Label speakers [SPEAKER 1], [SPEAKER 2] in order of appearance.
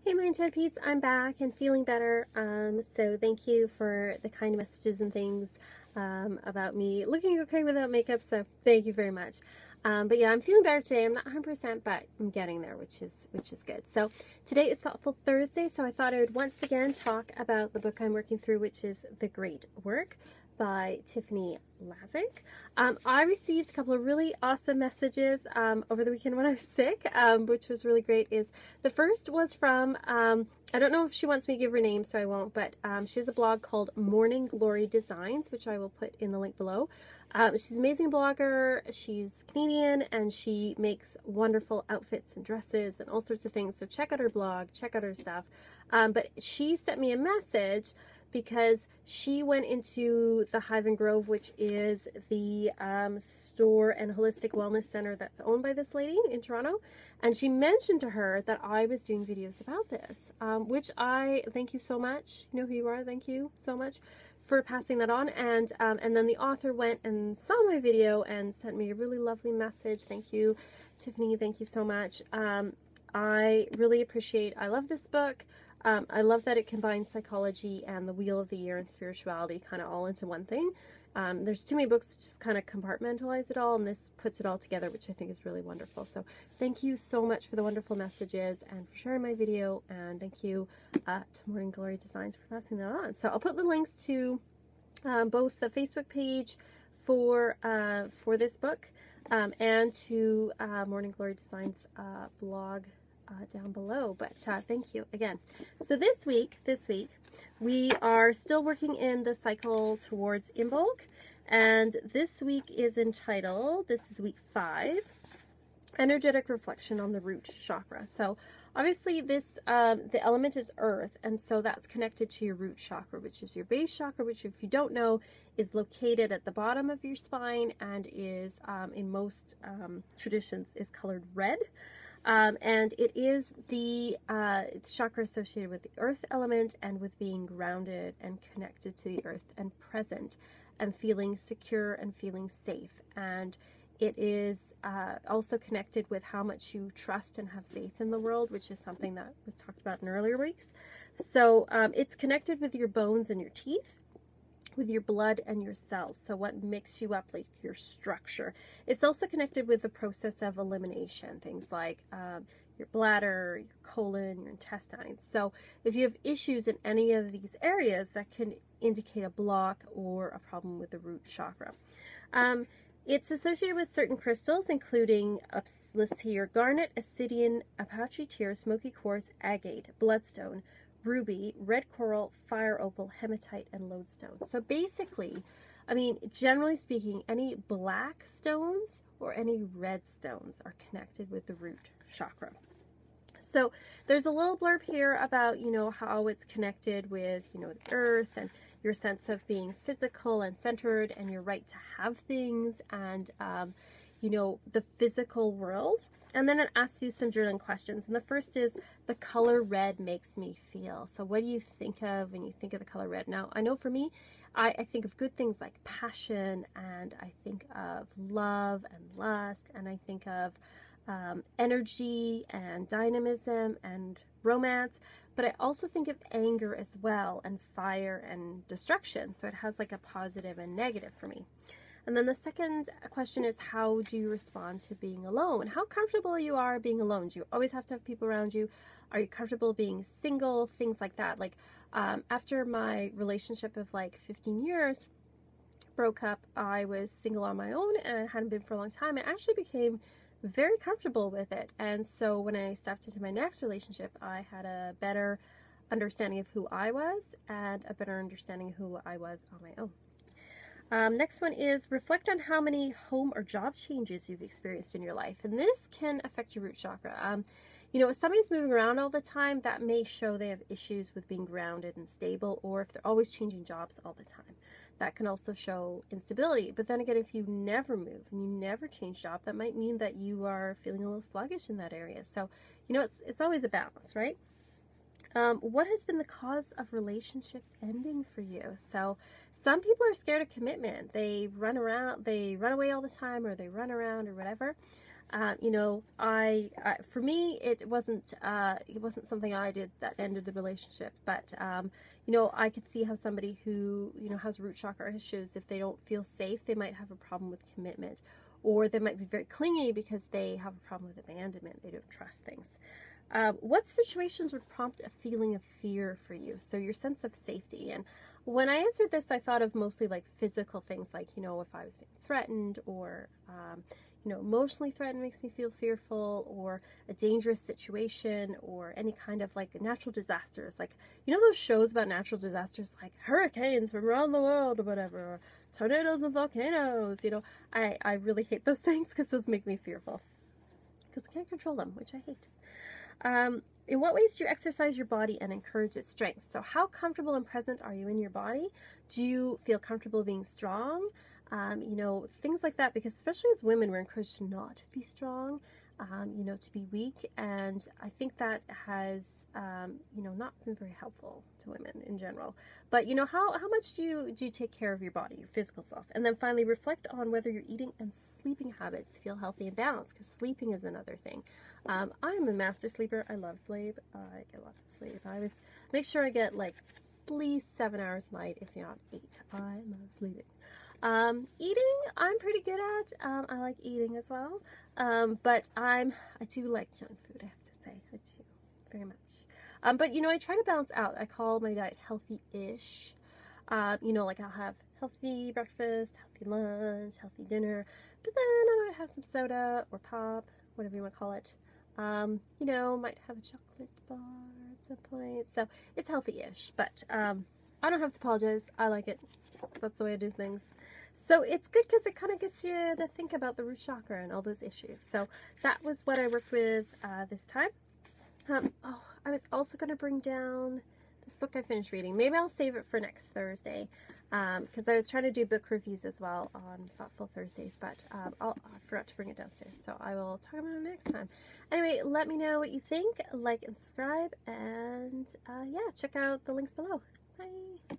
[SPEAKER 1] Hey, my Enchanted Peeps, I'm back and feeling better. So thank you for the kind messages and things about me looking okay without makeup. So thank you very much. But yeah, I'm feeling better today. I'm not 100%, but I'm getting there, which is good. So today is Thoughtful Thursday. So I thought I would once again talk about the book I'm working through, which is The Great Work by Tiffany Lazick. I received a couple of really awesome messages over the weekend when I was sick, which was really great. The first was from, I don't know if she wants me to give her name, so I won't, but she has a blog called Morning Glory Designs, which I will put in the link below. She's an amazing blogger. She's Canadian, and she makes wonderful outfits and dresses and all sorts of things. So check out her blog, check out her stuff. But she sent me a message because she went into the Hive and Grove, which is the store and holistic wellness center that's owned by this lady in Toronto. And she mentioned to her that I was doing videos about this, which I thank you so much. You know who you are. Thank you so much for passing that on. And then the author went and saw my video and sent me a really lovely message. Thank you, Tiffany. Thank you so much. I really appreciate, I love this book. I love that it combines psychology and the Wheel of the Year and spirituality kind of all into one thing. There's too many books to just kind of compartmentalize it all, and this puts it all together, which I think is really wonderful. So thank you so much for the wonderful messages and for sharing my video, and thank you to Morning Glory Designs for passing that on. So I'll put the links to both the Facebook page for this book and to Morning Glory Designs blog down below, but thank you again. So this week we are still working in the cycle towards Imbolc, and this week is entitled, this is week 5, Energetic Reflection on the Root Chakra. So obviously this the element is earth, and so that's connected to your root chakra, which is your base chakra, which, if you don't know, is located at the bottom of your spine and is in most traditions is colored red. And it is the chakra associated with the earth element and with being grounded and connected to the earth and present and feeling secure and feeling safe. And it is also connected with how much you trust and have faith in the world, which is something that was talked about in earlier weeks. So it's connected with your bones and your teeth, with your blood and your cells, so what makes you up, like your structure. It's also connected with the process of elimination, things like your bladder, your colon, your intestines. So if you have issues in any of these areas, that can indicate a block or a problem with the root chakra. It's associated with certain crystals, including, let's see here, garnet, obsidian, apache tear, smoky quartz, agate, bloodstone, ruby, red coral, fire opal, hematite, and lodestone. So basically, I mean, generally speaking, any black stones or any red stones are connected with the root chakra. So there's a little blurb here about, you know, how it's connected with, you know, the earth and your sense of being physical and centered and your right to have things and, you know, the physical world. And then it asks you some journaling questions. And the first is, the color red makes me feel. So what do you think of when you think of the color red? Now, I know for me, I think of good things like passion, and I think of love and lust, and I think of energy and dynamism and romance. But I also think of anger as well, and fire and destruction. So it has like a positive and negative for me. And then the second question is, how do you respond to being alone? How comfortable you are being alone? Do you always have to have people around you? Are you comfortable being single? Things like that. Like after my relationship of like 15 years broke up, I was single on my own and hadn't been for a long time. I actually became very comfortable with it. And so when I stepped into my next relationship, I had a better understanding of who I was and a better understanding of who I was on my own. Next one is, reflect on how many home or job changes you've experienced in your life. And this can affect your root chakra. You know, if somebody's moving around all the time, that may show they have issues with being grounded and stable, or if they're always changing jobs all the time, that can also show instability. But then again, if you never move and you never change job, that might mean that you are feeling a little sluggish in that area. So, you know, it's always a balance, right? What has been the cause of relationships ending for you? So some people are scared of commitment. They run away all the time, or they run around or whatever. You know, for me, it wasn't something I did that ended the relationship. But you know, I could see how somebody who, you know, has root chakra issues, if they don't feel safe, they might have a problem with commitment, or they might be very clingy because they have a problem with abandonment. They don't trust things. What situations would prompt a feeling of fear for you? So your sense of safety. And when I answered this, I thought of mostly like physical things, like, you know, if I was being threatened, or you know, emotionally threatened makes me feel fearful, or a dangerous situation, or any kind of like natural disasters. Like, you know, those shows about natural disasters, like hurricanes from around the world or whatever, or tornadoes and volcanoes. You know, I really hate those things because those make me fearful because I can't control them, which I hate. In what ways do you exercise your body and encourage its strength? So how comfortable and present are you in your body? Do you feel comfortable being strong? You know, things like that, because especially as women, we're encouraged to not be strong, you know, to be weak. And I think that has, you know, not been very helpful to women in general. But, you know, how much do you take care of your body, your physical self? And then finally, reflect on whether your eating and sleeping habits feel healthy and balanced, because sleeping is another thing. I'm a master sleeper. I love sleep. I get lots of sleep. I always make sure I get like at least 7 hours a night, if not 8. I love sleeping. Eating, I'm pretty good at. I like eating as well. But I do like junk food, I have to say. I do, very much. But, you know, I try to balance out. I call my diet healthy-ish. You know, like I'll have healthy breakfast, healthy lunch, healthy dinner, but then I might have some soda or pop, whatever you want to call it. You know, might have a chocolate bar at some point. So it's healthy-ish, but I don't have to apologize. I like it. That's the way I do things. So it's good because it kind of gets you to think about the root chakra and all those issues. So that was what I worked with this time. Oh, I was also going to bring down this book I finished reading. Maybe I'll save it for next Thursday, because I was trying to do book reviews as well on Thoughtful Thursdays, but I forgot to bring it downstairs, so I will talk about it next time. Anyway, let me know what you think, like and subscribe, and yeah, check out the links below. Bye!